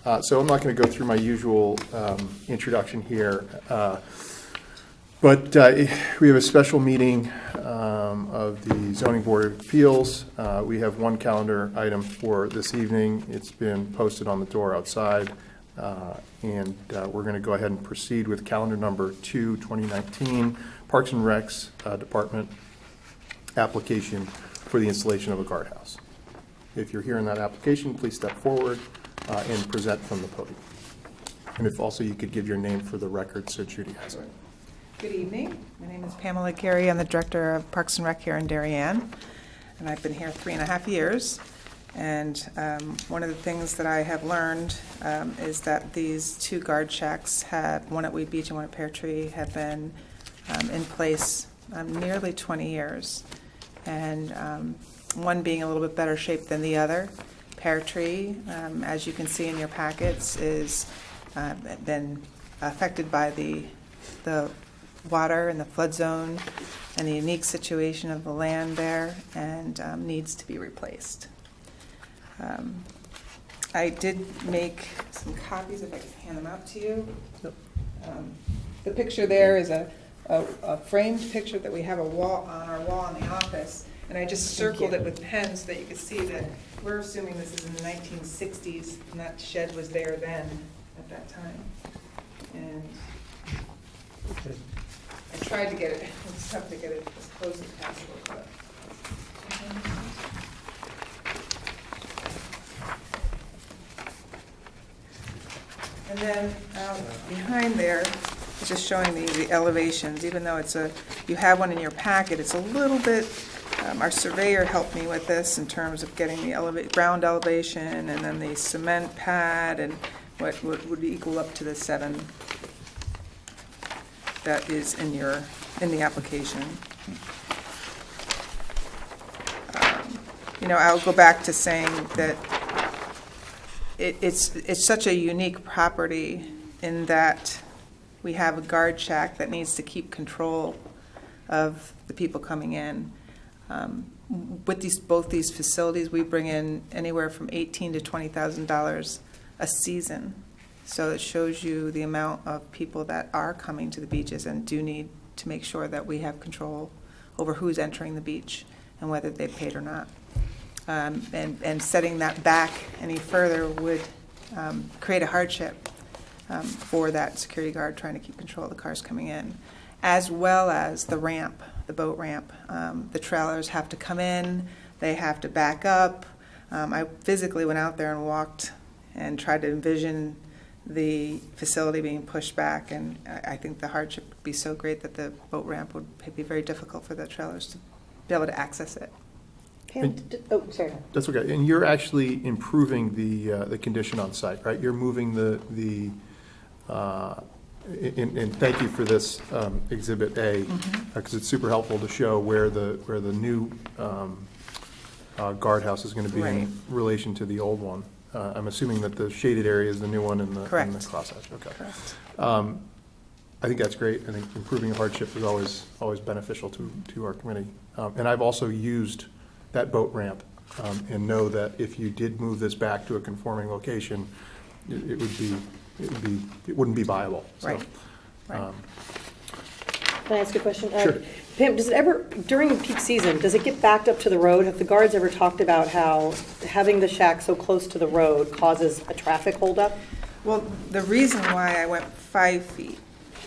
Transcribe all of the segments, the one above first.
So I'm not going to go through my usual introduction here, but we have a special meeting of the Zoning Board of Appeals. We have one calendar item for this evening. It's been posted on the door outside, and we're going to go ahead and proceed with calendar number 2, 2019, Parks and Recs Department application for the installation of a guardhouse. If you're hearing that application, please step forward and present from the podium. And if also you could give your name for the record so Judy has it. Good evening. My name is Pamela Carey. I'm the Director of Parks and Rec here in Darien, and I've been here 3.5 years. And one of the things that I have learned is that these two guard shacks, one at Weed Beach and one at Pear Tree, have been in place nearly 20 years. And one being a little bit better shape than the other. Pear Tree, as you can see in your packets, is been affected by the water and the flood zone and the unique situation of the land there, and needs to be replaced. I did make some copies, if I can hand them out to you. Yep. The picture there is a framed picture that we have on our wall in the office, and I just circled it with pens so that you could see that we're assuming this is in the 1960s, and that shed was there then, at that time. And I tried to get it, it's tough to get it as close as possible, but. And then behind there, it's just showing the elevations, even though you have one in your packet, it's a little bit, our surveyor helped me with this in terms of getting the ground elevation and then the cement pad and what would equal up to the 7 that is in the application. I'll go back to saying that it's such a unique property in that we have a guard shack that needs to keep control of the people coming in. With both these facilities, we bring in anywhere from $18,000 to $20,000 a season. So it shows you the amount of people that are coming to the beaches and do need to make sure that we have control over who's entering the beach and whether they paid or not. And setting that back any further would create a hardship for that security guard trying to keep control of the cars coming in, as well as the ramp, the boat ramp. The trailers have to come in, they have to back up. I physically went out there and walked and tried to envision the facility being pushed back, and I think the hardship would be so great that the boat ramp would be very difficult for the trailers to be able to access it. Sorry. That's okay. And you're actually improving the condition on site, right? You're moving and thank you for this Exhibit A, because it's super helpful to show where the new guardhouse is going to be in relation to the old one. I'm assuming that the shaded area is the new one in the crosshatch. Okay. Correct. I think that's great. I think improving hardship is always beneficial to our committee. And I've also used that boat ramp and know that if you did move this back to a conforming location, it wouldn't be viable. So, Right. Can I ask a question? Sure. Pam, does it ever, during peak season, does it get backed up to the road? Have the guards ever talked about how having the shack so close to the road causes a traffic holdup? Well, the reason why I went 5 feet,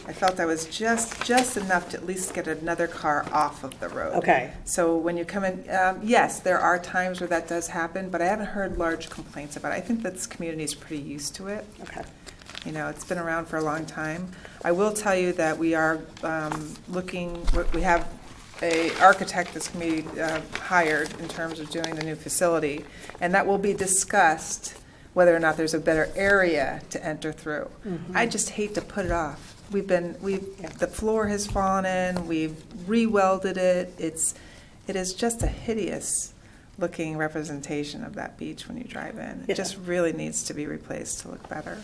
I felt I was just enough to at least get another car off of the road. Okay. So when you come in, yes, there are times where that does happen, but I haven't heard large complaints about it. I think that this community is pretty used to it. Okay. It's been around for a long time. I will tell you that we are we have an architect this committee hired in terms of doing the new facility, and that will be discussed whether or not there's a better area to enter through. I just hate to put it off. The floor has fallen in, we've re-welded it. It is just a hideous looking representation of that beach when you drive in. It just really needs to be replaced to look better.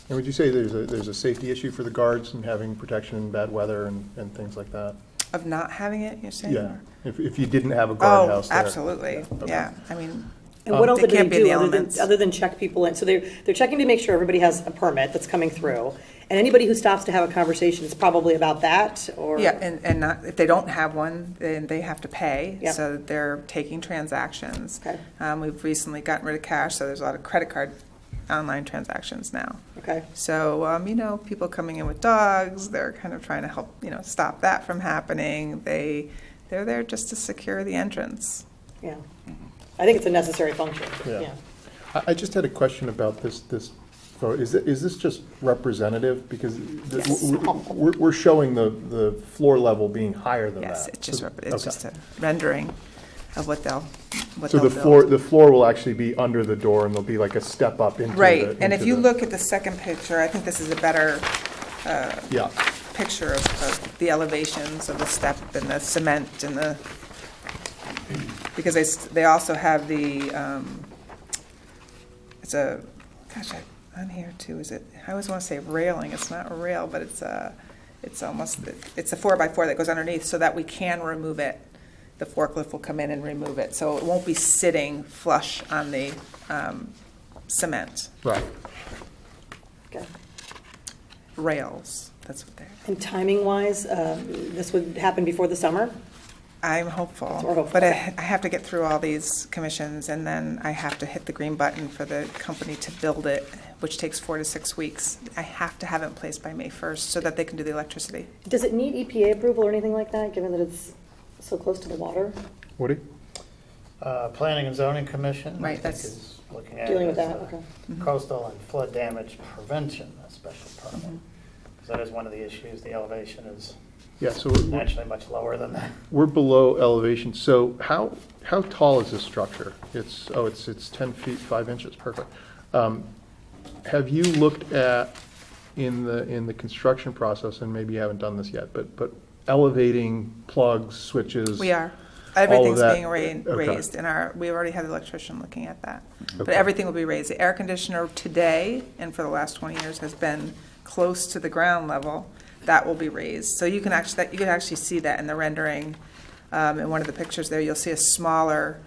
And would you say there's a safety issue for the guards in having protection in bad weather and things like that? Of not having it, you're saying? Yeah. If you didn't have a guardhouse there. Absolutely. Okay. Yeah. I mean, And what else They do they can't be in the do elements. other than check people in? So they're checking to make sure everybody has a permit that's coming through. And anybody who stops to have a conversation is probably about that, or? Yeah, and not, if they don't have one, then they have to pay. Yep. So they're taking transactions. Okay. We've recently gotten rid of cash, so there's a lot of credit card online transactions now. Okay, So, people coming in with dogs, they're kind of trying to help, stop that from happening. They're there just to secure the entrance. yeah. I think it's a necessary function, Yeah. yeah. I just had a question about this photo. Is this just representative? Because Yes. we're showing the floor level being higher than that. Yes, it's just, So- it's okay. just a rendering of what they'll So the floor will actually be under the door, and there'll be like a step up into the. Right, and if into you the- look at the second picture, I think this is a better Yeah, picture of the elevations of the step and the cement and the, because they also have the, it's a, gosh, on here too, I always want to say railing, it's not a rail, but it's a 4x4 that goes underneath so that we can remove it. The forklift will come in and remove it, so it won't be sitting flush on the cement. right. Okay. Rails, that's what they're. And timing-wise, this would happen before the summer? I'm hopeful, We're hopeful. but I have to get through all these commissions, and then I have to hit the green button for the company to build it, which takes 4 to 6 weeks. I have to have it in place by May 1st so that they can do the electricity. Does it need EPA approval or anything like that, given that it's so close to the water? Woody? Planning and Zoning Commission. Right, I think, that's- is looking at Dealing it with as that, a okay. Coastal and flood damage prevention, a special permit. Because that is one of the issues, the elevation is Yeah, so we're, actually much lower than that. we're below elevation. So how tall is this structure? It's 10 feet, 5 inches, perfect. Have you looked at, in the construction process, and maybe you haven't done this yet, but elevating plugs, switches? We are. all of Everything's that? being Okay. raised in we already have the electrician looking at that. But Okay. everything will be raised. The air conditioner today, and for the last 20 years, has been close to the ground level. That will be raised. So you can actually see that in the rendering. In one of the pictures there, you'll see a smaller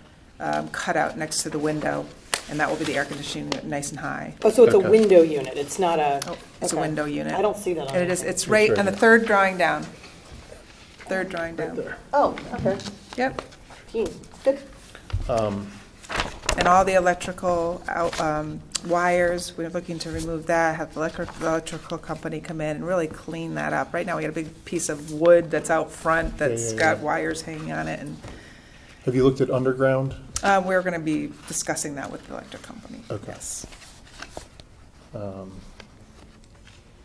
cutout next to the window, and that will be the air conditioning unit, nice and high. Oh, so it's a Okay. window unit, it's not a... Oh, it's a okay. window unit. I don't see that on And it is, here. it's right right on the here. third drawing down. Third drawing down. Oh, okay. Yep. Good. And all the electrical wires, we're looking to remove that, have the electrical company come in and really clean that up. Right now, we got a big piece of wood that's out front that's yeah, got yeah. wires hanging on it, and Have you looked at underground? we're going to be discussing that with the electric company. Okay. Yes.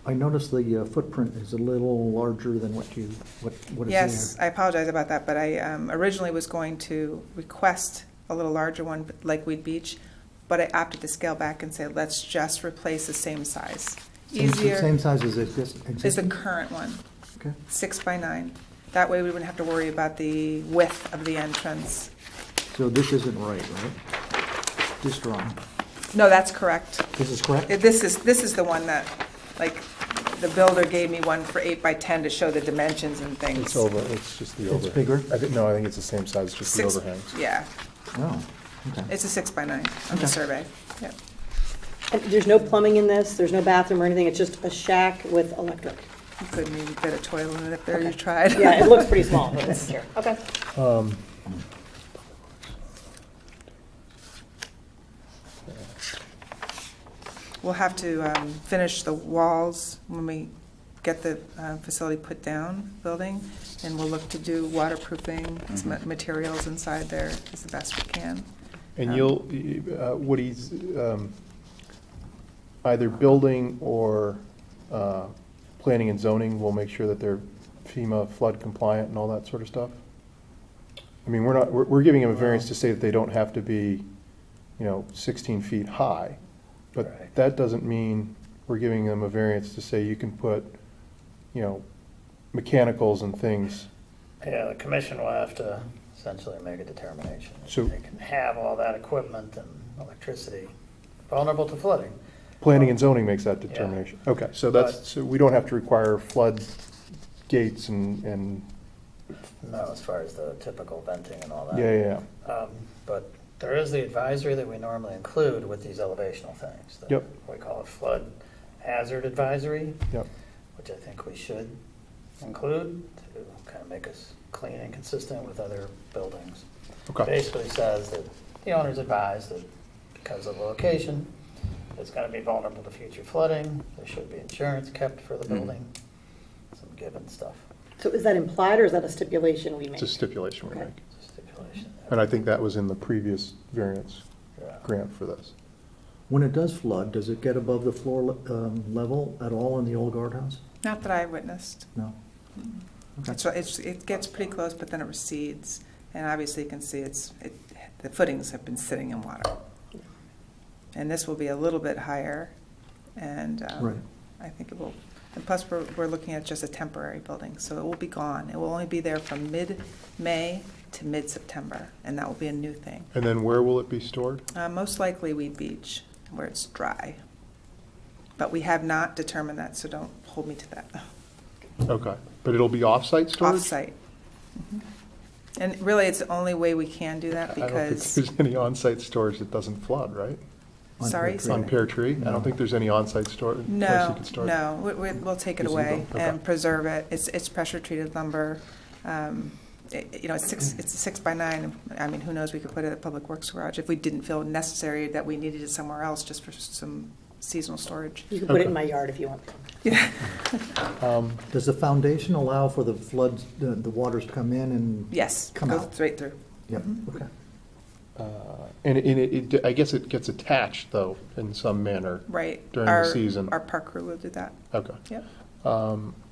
I noticed the footprint is a little larger than what is there. Yes, I apologize about that, but I originally was going to request a little larger one, like Weed Beach, but I opted to scale back and say, let's just replace the same size. Easier Same size as is the existing? current one. Okay. 6 by 9. That way we wouldn't have to worry about the width of the entrance. So this isn't right? This drawing. No, that's correct. This is correct? This is the one that, like, the builder gave me one for 8 by 10 to show the dimensions and things. It's just the It's overhang. bigger? I think it's the same size, just the 6 overhangs. Yeah, Oh, okay. it's a 6 by 9 on the Okay. survey. Yep. And there's no plumbing in this, there's no bathroom or anything, it's just a shack with electric? You couldn't even fit a toilet in it if there you Okay. tried. Yeah, it looks pretty small, but it's here. Okay. We'll have to finish the walls when we get the facility put down, building, and we'll look to do waterproofing, some materials inside there as the best we can. And Woody's, either building or planning and zoning will make sure that they're FEMA flood compliant and all that sort of stuff? I mean, we're giving them a variance to say that they don't have to be, 16 feet high. But Right. that doesn't mean we're giving them a variance to say you can put, mechanicals and things. Yeah, the commission will have to essentially make a determination. So- They can have all that equipment and electricity vulnerable to flooding. Planning and zoning makes that determination. Okay, so so we don't have to require flood gates and, No, as far as the typical venting and all that. yeah. But There is the advisory that we normally include with these elevational things. the- Yep. We call it flood hazard advisory, Yep. which I think we should include to kind of make us clean and consistent with other buildings. Okay. Basically says that the owner's advised that because of the location, it's going to be vulnerable to future flooding, there should be insurance kept for the building, some given stuff. So is that implied, or is that a stipulation we make? It's a stipulation we Okay. make. It's a stipulation. And I think that was in the previous variance Yeah. grant for this. When it does flood, does it get above the floor level at all in the old guardhouse? Not that I witnessed. No? It gets pretty close, but then it recedes. And obviously you can see the footings have been sitting in water. And this will be a little bit higher, and Right. I think it will, and plus we're looking at just a temporary building, so it will be gone. It will only be there from mid-May to mid-September, and that will be a new thing. And then where will it be stored? Most likely Weed Beach, where it's dry. But we have not determined that, so don't hold me to that. Okay, but it'll be off-site storage? Off-site. Mhm. And really, it's the only way we can do that I don't think because, there's any on-site storage that doesn't flood, right? On Sorry? Pear Tree. On Pear Tree? I don't think there's any on-site storage, place you no, can store it. no, we'll take it Gazebo, away okay. and preserve it. It's pressure-treated lumber. It's a 6x9. I mean, who knows, we could put it at Public Works Garage if we didn't feel necessary that we needed it somewhere else just for some seasonal storage. You can put it in Okay. my yard if you want. Yeah. Does the foundation allow for the floods, the waters to come in and? Yes, Come go out. straight through. Yep, okay. And I guess it gets attached, though, in some manner. Right. During the season. Our park crew will do that. Okay. Yep.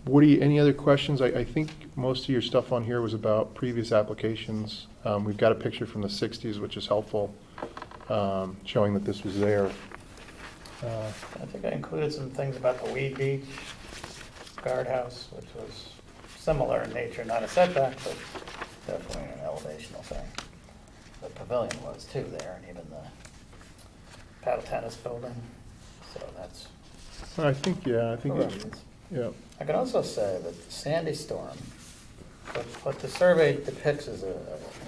Woody, any other questions? I think most of your stuff on here was about previous applications. We've got a picture from the 60s, which is helpful, showing that this was there. I think I included some things about the Weed Beach guardhouse, which was similar in nature, not a setback, but definitely an elevational thing. The pavilion was too there, and even the paddle tennis building, so that's. I think, yeah, yeah. I can also say that the Sandy storm, what the survey depicts is an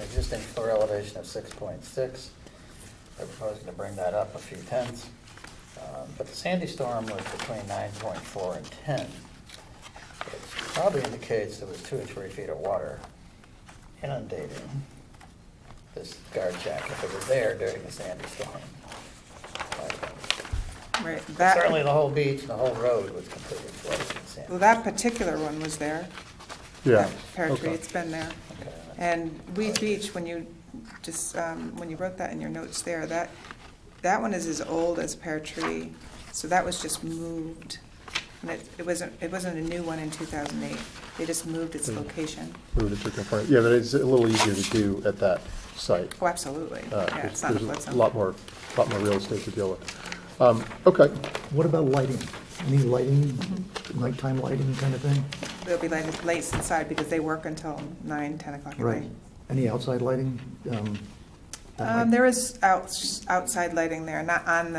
existing floor elevation of 6.6. They're proposing to bring that up a few tenths. But the Sandy storm was between 9.4 and 10, which probably indicates there was 2 or 3 feet of water inundating this guard shack if it was there during the Sandy storm. Right. Certainly the whole beach and the whole road was completely flooded in Sandy. Well, that particular one was there. Yeah. That Pear Tree, Okay. it's been there. Okay. And Weed Beach, when you when you wrote that in your notes there, that one is as old as Pear Tree, so that was just moved. And it wasn't a new one in 2008. They just moved its location. Moved it to confront. Yeah, but it's a little easier to do at that site. Oh, absolutely. Yeah, it's not a flood There's a zone. lot more real estate to deal with. Okay, What about lighting? Any lighting, Mm-hmm. nighttime lighting kind of thing? There'll be lights inside because they work until 9, 10 o'clock at Right. night. Any outside lighting? that might- There is outside lighting there, not on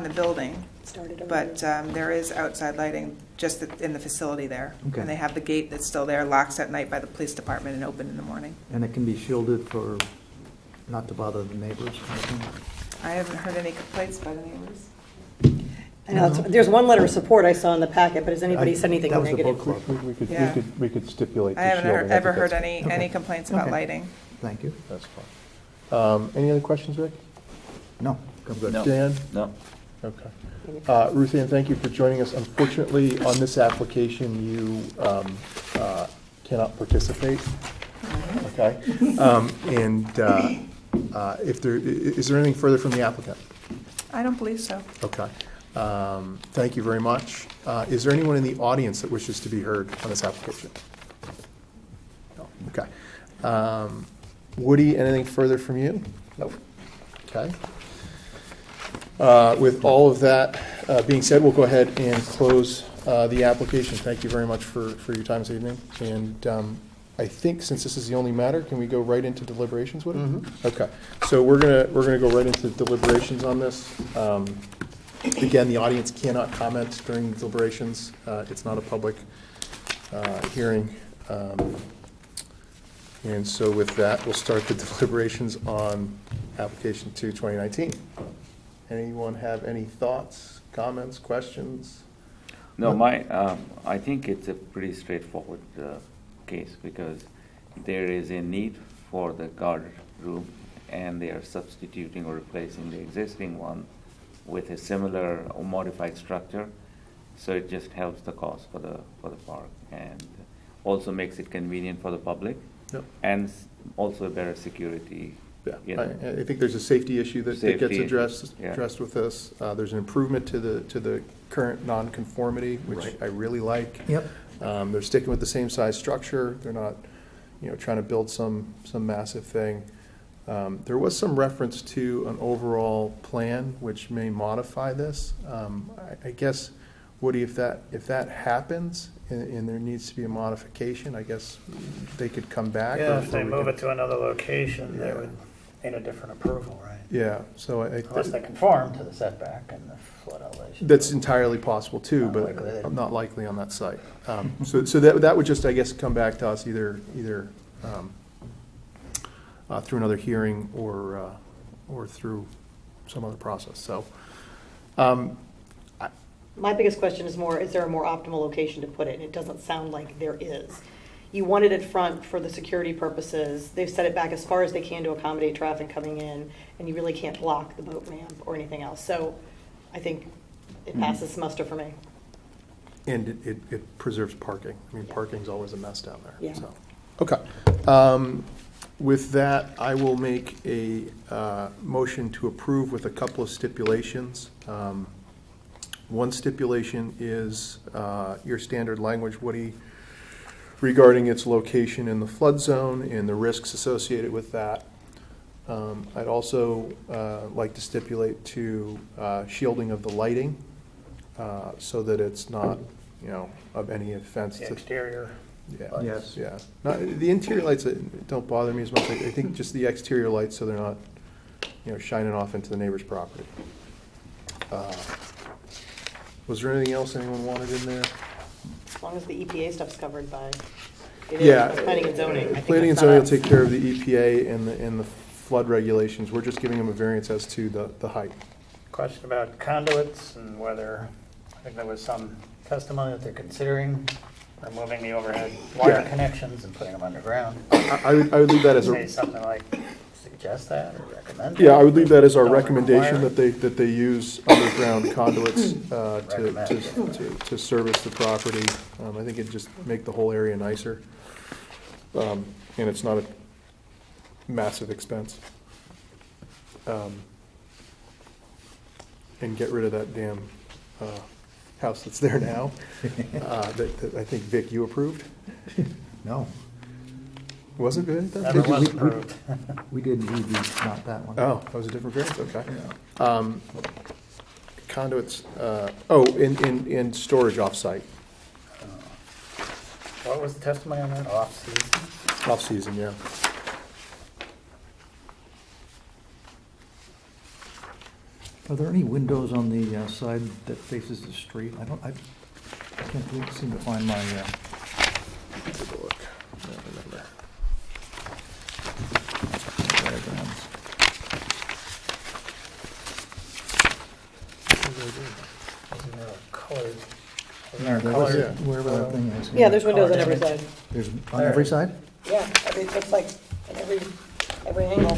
the building, Started over but there. there is outside lighting just in the facility there. Okay. And they have the gate that's still there, locks at night by the police department and open in the morning. And it can be shielded for, not to bother the neighbors kind of thing? I haven't heard any complaints by the neighbors. I know, there's one letter of support I saw in the packet, but has anybody I- said anything that was the negative? book club. we could stipulate I the haven't shielding. ever think heard that's- any Okay. complaints about Okay. lighting. Thank you. That's fine. Any other questions, Rick? No, I'm good. Dan? No. Okay. Ruth Ann, thank you for joining us. Unfortunately, on this application, you cannot participate. Okay? And if there, is there anything further from the applicant? I don't believe so. Okay. Thank you very much. Is there anyone in the audience that wishes to be heard on this application? No. Okay. Woody, anything further from you? Nope. Okay. With all of that being said, we'll go ahead and close the application. Thank you very much for your time this evening. And I think since this is the only matter, can we go right into deliberations with it? Okay. So we're gonna go right into deliberations on this. Again, the audience cannot comment during deliberations. It's not a public hearing. And so with that, we'll start the deliberations on application to 2019. Anyone have any thoughts, comments, questions? No, I think it's a pretty straightforward case because there is a need for the guard room and they are substituting or replacing the existing one with a similar or modified structure. So it just helps the cost for the park and also makes it convenient for the public. Yep. And also a better security. Yeah, you know. I think there's a safety issue that Safety gets issue, addressed yeah. with this. There's an improvement to the current nonconformity, which Right. I really like. Yep. They're sticking with the same size structure. They're not, trying to build some massive thing. There was some reference to an overall plan which may modify this. I guess, Woody, if that happens and there needs to be a modification, I guess they could come back. Yeah, or- if they or we move could- it to another location, they Yeah. would need a different approval, right? Yeah, so Unless they conform to the setback and the flood elevation. that's entirely possible too, Not but likely. I'm not likely on that site. So that would just, I guess, come back to us either through another hearing or through some other process, so. My biggest question is more, is there a more optimal location to put it? And it doesn't sound like there is. You want it at front for the security purposes. They've set it back as far as they can to accommodate traffic coming in, and you really can't block the boat ramp or anything else. So I think it passes muster for me. And it preserves parking. I mean, parking's always a mess down there, Yeah. so. Okay. With that, I will make a motion to approve with a couple of stipulations. One stipulation is your standard language, Woody, regarding its location in the flood zone and the risks associated with that. I'd also like to stipulate to shielding of the lighting so that it's not, of any offense The to. exterior. Yeah. Yes. Yeah. The interior lights don't bother me as much. I think just the exterior lights so they're not, shining off into the neighbor's property. Was there anything else anyone wanted in there? As long as the EPA stuff's covered by, Yeah. planning and zoning. I think Planning and that's zoning will not take us. care of the EPA and the flood regulations. We're just giving them a variance as to the height. Question about conduits and whether, I think there was some testimony that they're considering removing the overhead wire Yeah. connections and putting them underground. I would leave that as Say a, something like, suggest that or recommend? yeah, I would leave that as our Don't recommendation require. that they use underground conduits Recommend. to service the property. I think it'd just make the whole area nicer. And it's not a massive expense. And get rid of that damn house that's there now, that I think, Vic, you approved? No, Was it good? Never Did was we- approved. we did read these, not that one. Oh, that was a different variance, okay. Yeah. Conduits, in storage off-site, What was the testimony on that? Off-season? off-season, yeah. Are there any windows on the side that faces the street? I can't seem to find my, Take a look. I don't remember. diagrams. Wasn't there a colored? There was, colored- wherever that thing is. Yeah, there's windows on Colored every image. side. There's on every side? Yeah, it's like in every angle.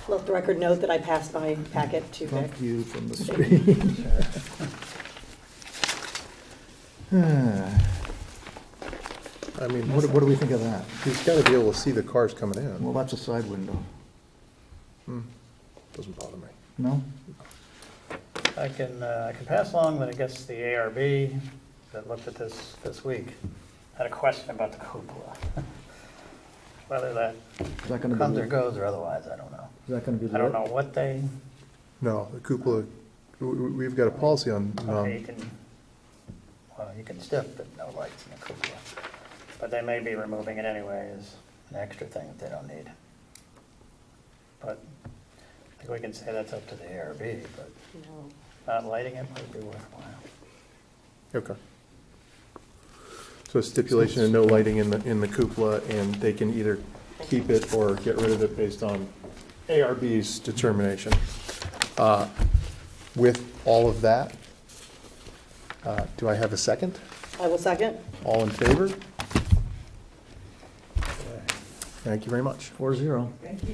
Let the record note that I passed my packet to Vic. Front view from the street. I mean, What do we think of that? he's gotta be able to see the cars coming in. Well, that's a side window. Doesn't bother me. No? I can pass along that I guess the ARB that looked at this week had a question about the cupola. Whether that Is that gonna comes or be, goes or otherwise, I don't know. is that gonna be I don't lit? know what they, No, the cupola, we've got a policy on, okay, you can stick, but no lights in the cupola. But they may be removing it anyway as an extra thing that they don't need. But I think we can say that's up to the ARB, but No. not lighting it would be worthwhile. okay. So stipulation of no lighting in the cupola, and they can either keep it or get rid of it based on ARB's determination. With all of that, do I have a second? I will second. All in favor? Thank you very much. 4-0.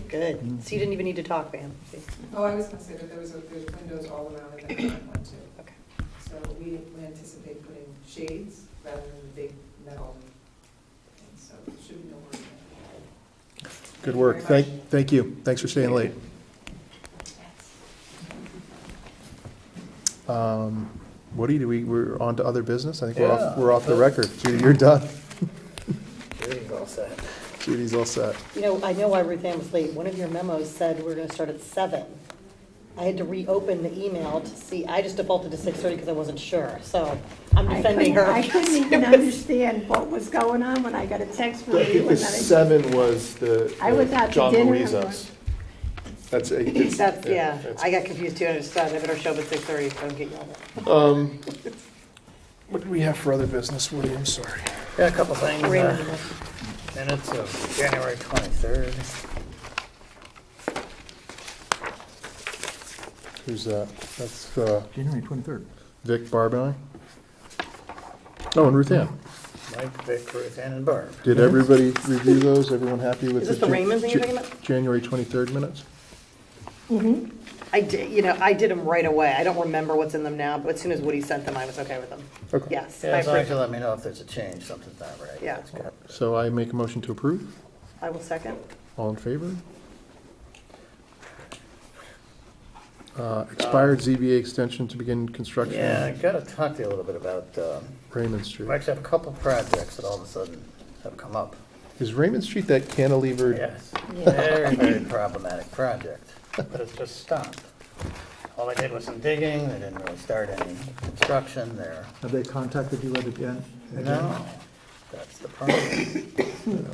Good. So you didn't even need to talk, Pam. Oh, I was gonna say that there's windows all around in that front one too. Okay. So we anticipate putting shades rather than the big metal. And so there should be no worry. Good work. Thank you. Thanks for staying late. Woody, we're on to other business? I think Yeah. we're off the record. Judy, you're done. Judy's all set. Judy's all set. You know, I know why Ruth Ann was late. One of your memos said we're gonna start at 7. I had to reopen the email to see, I just defaulted to 6:30 because I wasn't sure, so I'm defending her. I couldn't even understand what was going on when I got a text from I you. think the and then I- 7 was the I was out to John dinner. Louisa's. That's, it's. That's, yeah, it's- I got confused too. I just thought I better show up at 6:30 so I don't get yelled at. What do we have for other business, Woody? I'm sorry. Yeah, a couple things. Raymond. Minutes of January 23rd. Who's that? That's January 23rd. Vic Barbine? Oh, and Ruth Ann. Mike, Vic, Ruth Ann, and Barb. Did everybody review those? Everyone happy with Is this the Raymond thing you're talking about? January 23rd minutes? I did, I did them right away. I don't remember what's in them now, but as soon as Woody sent them, I was okay with them. Okay. Yes. Yeah, I as long as appro- you let me know if there's a change, something's not right. Yeah. That's good. So I make a motion to approve. I will second. All in favor? Expired ZBA extension to begin construction Yeah, I on gotta talk to you a little bit about, Raymond Street. we actually have a couple projects that all of a sudden have come up. Is Raymond Street that cantilevered? Yes, very, very problematic project, but it's just stopped. All they did was some digging, they didn't really start any construction there. Have they contacted you again? No, that's the problem.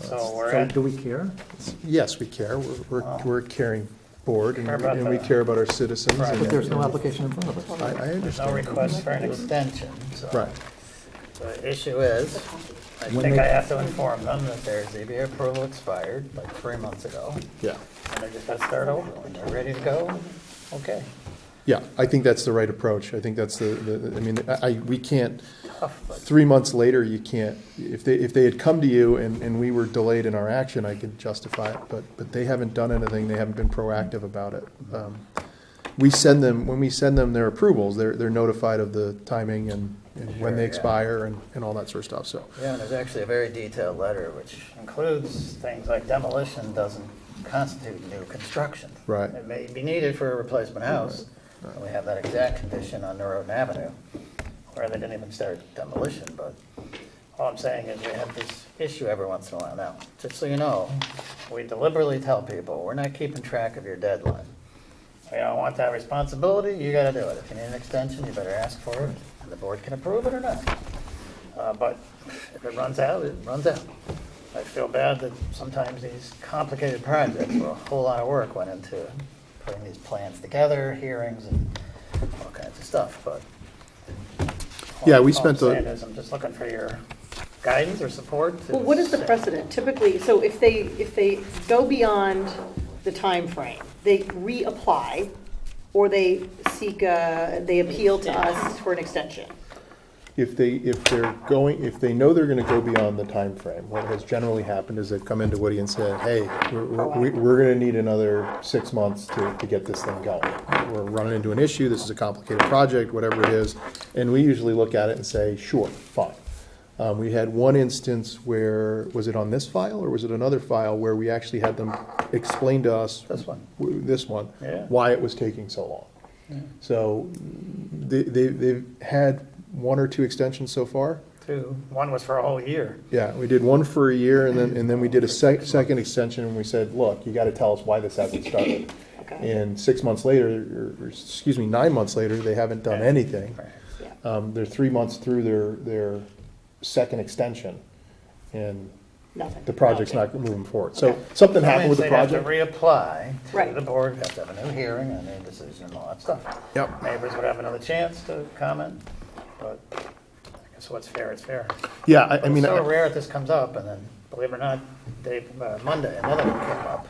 So we're So at, do we care? Yes, we care. We're a caring board and Care about and we the- care about our citizens. Right. and- But there's no application in front of us. I there's no understand. request for an extension, so. Right. The issue is, I When think they- I have to inform them that their ZBA approval expired like 3 months ago, Yeah. and they're just gonna start over. When they're ready to go, okay. Yeah, I think that's the right approach. I think that's I mean, we can't, Tough, but 3 months later, you can't, if they had come to you and we were delayed in our action, I could justify it, but they haven't done anything, they haven't been proactive about it. When we send them their approvals, they're notified of the timing and when they Sure, yeah. expire and all that sort of stuff, so. Yeah, and there's actually a very detailed letter which includes things like demolition doesn't constitute new construction. Right. It may be needed for a replacement house, and we have that exact condition on Norton Avenue, where they didn't even start demolition, but all I'm saying is we have this issue every once in a while. Now, just so you know, we deliberately tell people, we're not keeping track of your deadline. We don't want that responsibility, you gotta do it. If you need an extension, you better ask for it, and the board can approve it or not. But if it runs out, it runs out. I feel bad that sometimes these complicated projects, where a whole lot of work went into putting these plans together, hearings, and all kinds of stuff, but. Yeah, we all spent I'm the- saying is I'm just looking for your guidance or support. to Well, what is the say- precedent? Typically, so if they go beyond the time frame, they reapply, or they seek, they appeal to us for an extension. If they know they're gonna go beyond the time frame, what has generally happened is they've come into Woody and said, hey, we're gonna need another 6 months to get this thing going. We're running into an issue, this is a complicated project, whatever it is, and we usually look at it and say, sure, fine. We had one instance where, was it on this file, or was it another file, where we actually had them explain to us. This one. This one, Yeah. why it was taking so long. So, they've had 1 or 2 extensions so far. Two. One was for a whole year. Yeah, we did one for a year, and then we did a second extension, and we said, look, you gotta tell us why this hasn't started. Okay. And 6 months later, or, excuse me, 9 months later, they haven't done anything. Right. Yeah. They're 3 months through their second extension, and Nothing. the project's not moving forward. So Okay. something That happened with means the they'd have to project. reapply to Right. the board, have to have a new hearing, a new decision, and all that stuff. Yep. Neighbors would have another chance to comment, but I guess what's fair is fair. Yeah, I mean, It's so rare that this comes up, and then believe it or not, Monday, another one came up.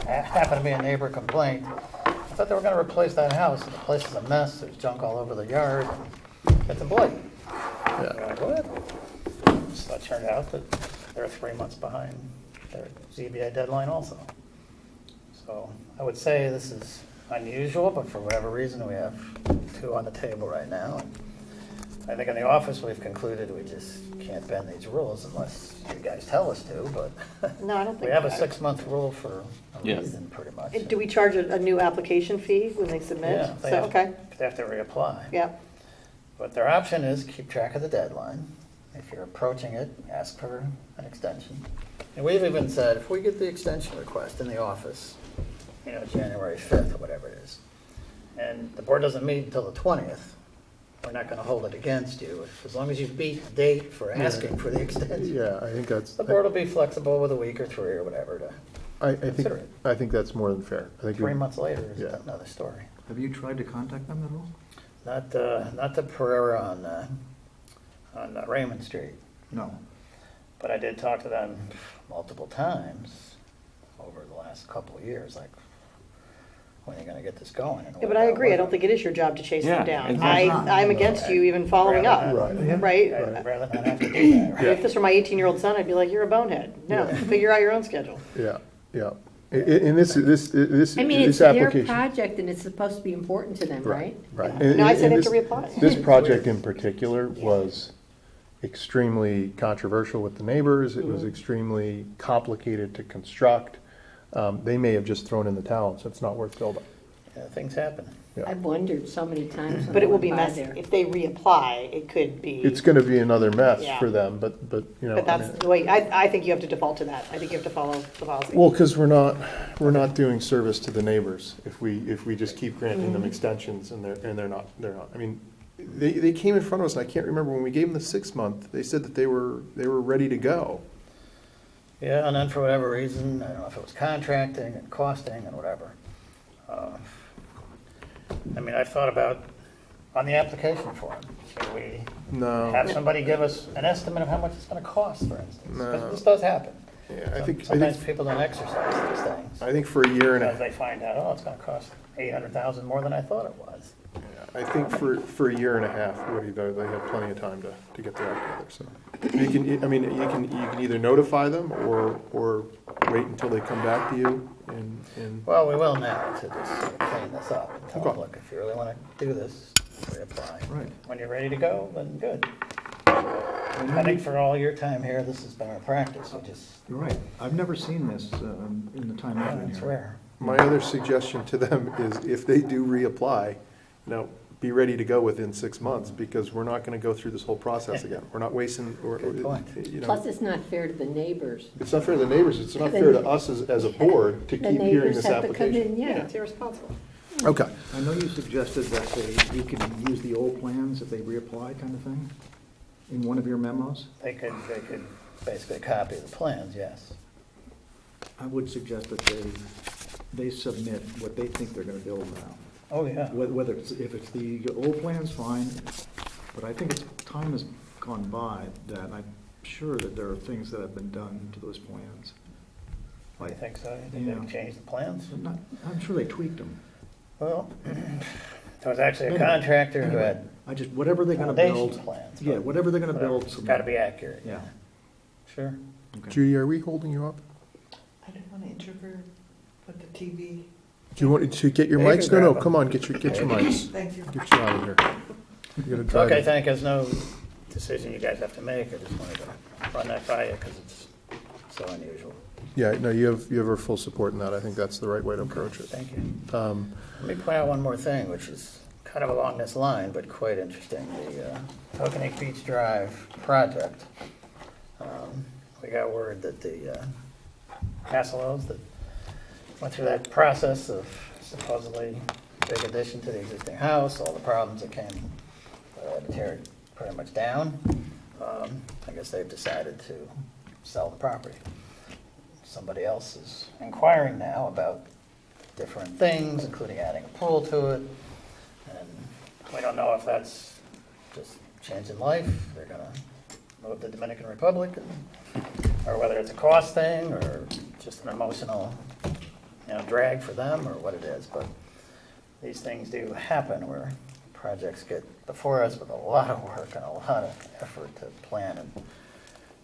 Happened to be a neighbor complaint. I thought they were gonna replace that house, and the place is a mess, there's junk all over the yard, it's a blight. Yeah. You're like, what? So it turned out that they're 3 months behind their ZBA deadline also. So I would say this is unusual, but for whatever reason, we have 2 on the table right now. And I think in the office, we've concluded we just can't bend these rules unless you guys tell us to, but No, I don't think we have a that. 6-month rule for a Yeah. reason, pretty much. And do we charge a new application fee when they submit? Yeah, they So, have- okay, They have to reapply. yeah. But their option is keep track of the deadline. If you're approaching it, ask for an extension. And we've even said, if we get the extension request in the office, January 5th or whatever it is, and the board doesn't meet until the 20th, we're not going to hold it against you, as long as you beat the date for asking for the extension. Yeah, I think that's, The board will be flexible with a week or 3 or whatever to, I think, consider it. I think that's more than fair. I think 3 we- months later is Yeah. another story. Have you tried to contact them at all? Not the Pereira on Raymond Street. No. But I did talk to them multiple times over the last couple of years, like, when are you gonna get this going? And Yeah, but I agree, I don't think it is your job to chase Yeah, them down. exactly. I'm against you even following up, Right. right? I'd rather not have to do that, right? If this were my 18-year-old son, I'd be like, you're a bonehead. No, figure out your own schedule. Yeah, yeah. In this I mean, it's this their application. project and it's supposed to be important to them, right? Right. Yeah. And- No, I and said it to this- reapply. This project in particular was extremely controversial with the neighbors. It was Mm-hmm. extremely complicated to construct. They may have just thrown in the towel and said it's not worth building. Yeah, things happen. Yeah. I've wondered so many times. when But I it will went be by messy. there. If they reapply, it could be. It's gonna be another mess Yeah. for them, but, you know. But I that's mean- the way, I think you have to default to that. I think you have to follow the policy. Well, because we're not doing service to the neighbors if we just keep granting them extensions and they're not. I mean, they came in front of us, and I can't remember, when we gave them the 6-month, they said that they were ready to go. Yeah, and then for whatever reason, I don't know if it was contracting and costing and whatever. I mean, I've thought about, on the application form, should we No. have somebody give us an estimate of how much it's gonna cost, for instance? Because No. this does happen. Yeah, I think, Sometimes people don't exercise these things. I think for a year and Because a, they find out, oh, it's gonna cost 800,000 more than I thought it was. I think for a year and a half, Woody, though, they have plenty of time to get their act together, so. You can, I mean, you can either notify them or wait until they come back to you and, Well, we will now to just sort of clean this up and tell them, Okay. look, if you really want to do this, reapply. Right. When you're ready to go, then good. I think for all your time here, this has been our practice, we just, You're right. I've never seen this in the time I've been it's here. rare. my other suggestion to them is if they do reapply, be ready to go within 6 months, because we're not gonna go through this whole process again. We're not wasting, Good point. Plus, it's not fair to the neighbors. It's not fair to the neighbors, it's not fair to us as a board to The keep hearing neighbors this have to come application. in, Yeah, yeah. it's irresponsible. Okay. I know you suggested that we could use the old plans if they reapply, kind of thing, in one of your memos. They could basically copy the plans, yes. I would suggest that they submit what they think they're gonna build now. Oh, yeah. Whether it's, if it's the old plans, fine, but I think time has gone by that I'm sure that there are things that have been done to those plans. You think so? You think Yeah. they changed the plans? I'm sure they tweaked them. Well, there was actually a contractor who had Whatever they're gonna foundation build, plans. yeah, whatever they're gonna build. It's gotta be accurate. Yeah. Sure. Okay. Judy, are we holding you up? I didn't want to introvert, put the TV. Do you want to get your Yeah, you mics? can No, grab come on, get your mics. Thank you. Get you out of here. You gotta drive Okay, it. thank you. There's no decision you guys have to make. I just wanted to run that by you because it's so unusual. Yeah, no, you have our full support in that. I think that's the right way to approach it. Thank you. Um, Let me point out one more thing, which is kind of along this line, but quite interesting. The Tokenique Beach Drive project. We got word that the Castelos that went through that process of supposedly big addition to the existing house, all the problems that came to tear it pretty much down. I guess they've decided to sell the property. Somebody else is inquiring now about different things, including adding a pool to it. And we don't know if that's just changing life. They're gonna move to Dominican Republic and or whether it's a cost thing, or just an emotional, drag for them, or what it is, but these things do happen where projects get before us with a lot of work and a lot of effort to plan,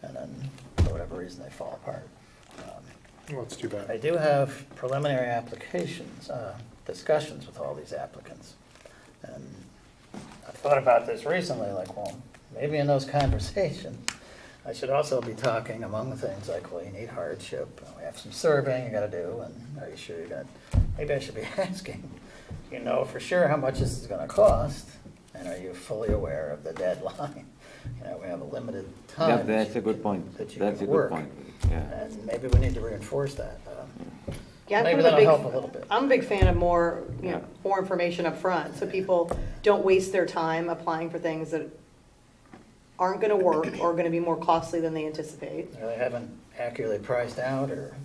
and then, for whatever reason, they fall apart. Well, it's too I bad. do have preliminary applications, discussions with all these applicants. And I've thought about this recently, like, well, maybe in those conversations, I should also be talking among the things like, well, you need hardship, we have some surveying you gotta do, and are you sure you're gonna, maybe I should be asking, you know for sure how much this is gonna cost, and are you fully aware of the deadline? We have a limited time. That's a good point. That you That's can a good work. point. Yeah. And maybe we need to reinforce that. Yeah, Maybe I'm a that'll big- help a little bit. I'm a big fan of more, Yeah. more information up front, so people don't waste their time applying for things that aren't gonna work or gonna be more costly than they anticipate. Or they haven't accurately priced out, or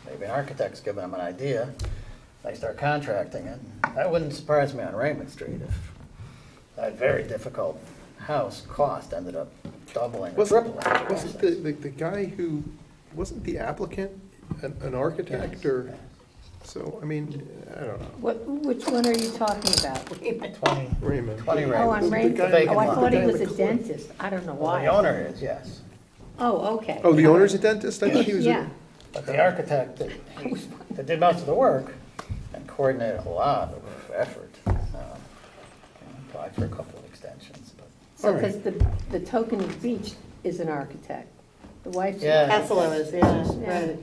maybe an architect's given them an idea, they start contracting it. That wouldn't surprise me on Raymond Street if that very difficult house cost ended up doubling or tripling. in the Wasn't process. the guy who, wasn't the applicant an architect, or, so, I mean, I don't know. Which one are you talking about? 20 Raymond. 20 Oh, on The Raymond? guy- Oh, I thought he the guy was in a the club. dentist. I don't know Well, why. the owner is, yes. Oh, okay. Oh, the owner's a dentist? I thought he was. Yeah. But the architect that did most of the work and coordinated a lot of effort, applied for a couple of extensions, but. So, All right. because the Tokenie Beach is an architect. The wife's. Yeah. Casolo is, yeah, Yeah. right.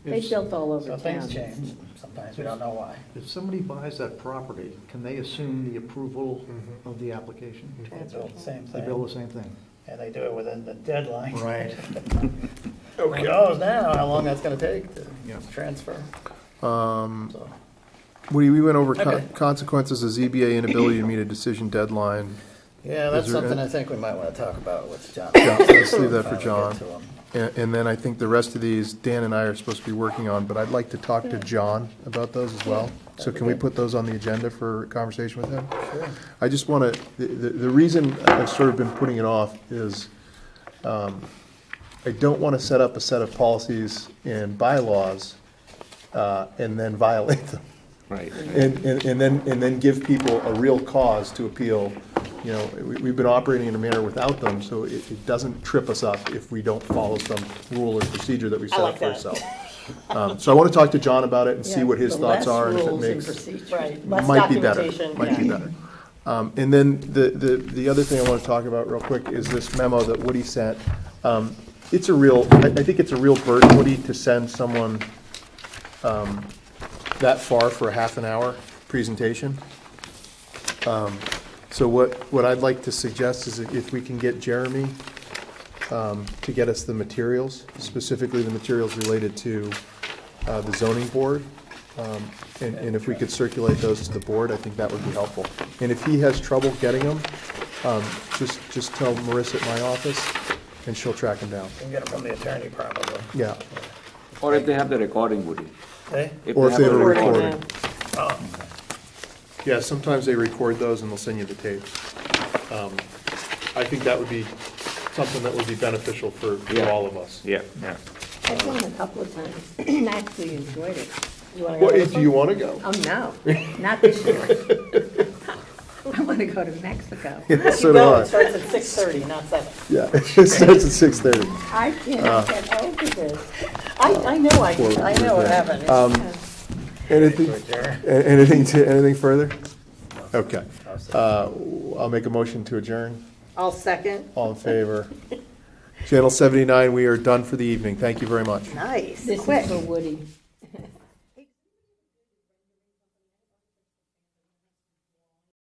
They built all over So town. things change, sometimes we don't know why. If somebody buys that property, can they assume the approval Mhm. of the application? They build the same They build thing, the same thing. and they do it within the deadline. Right. Who knows now how long that's gonna take to Yeah. transfer, Um, so. we went over Okay. consequences of ZBA inability to meet a decision deadline. Yeah, that's Is there something a- I think we might wanna talk about with John. Yeah, let's leave that for Finally John. get to him. And then I think the rest of these, Dan and I are supposed to be working on, but I'd like to talk to John about those as well. So That'd be can we good. put those on the agenda for a conversation with him? Sure. I just want to, the reason I've sort of been putting it off is I don't want to set up a set of policies and bylaws and then violate them. Right. And then give people a real cause to appeal. We've been operating in a manner without them, so it doesn't trip us up if we don't follow some rule or procedure that we I set like up for that. ourselves. So I want to talk to John about it and see Yeah, what his the thoughts less are, and if it rules and makes. procedures. Right, less Might be better, documentation. might be yeah. better. And then the other thing I want to talk about real quick is this memo that Woody sent. It's a real, I think it's a real burden, Woody, to send someone that far for a half an hour presentation. So what I'd like to suggest is if we can get Jeremy to get us the materials, specifically the materials related to the zoning board, and if we could circulate those to the board, I think that would be helpful. And if he has trouble getting them, just tell Marissa at my office, and she'll track him down. You can get it from the attorney probably. Yeah, Or if they have the recording, Woody. Hey? or if they have a the recording. Oh, Yeah, sometimes they record those and they'll send you the tapes. I think that would be something that would be beneficial for Yeah. all of us. Yeah, yeah. I've gone a couple of times and actually enjoyed it. You wanna go Well, to this do you one? want to go? Oh, no, not this year. I want to go to Mexico. So You do go, I. it starts at 6:30, not 7. Yeah, it starts at 6:30. I cannot get over this. I know what happened. Anything, Adjourn. anything further? Okay. I'll make a motion to adjourn. I'll second. All in favor? Channel 79, we are done for the evening. Thank you very much. Nice, This quick. is for Woody.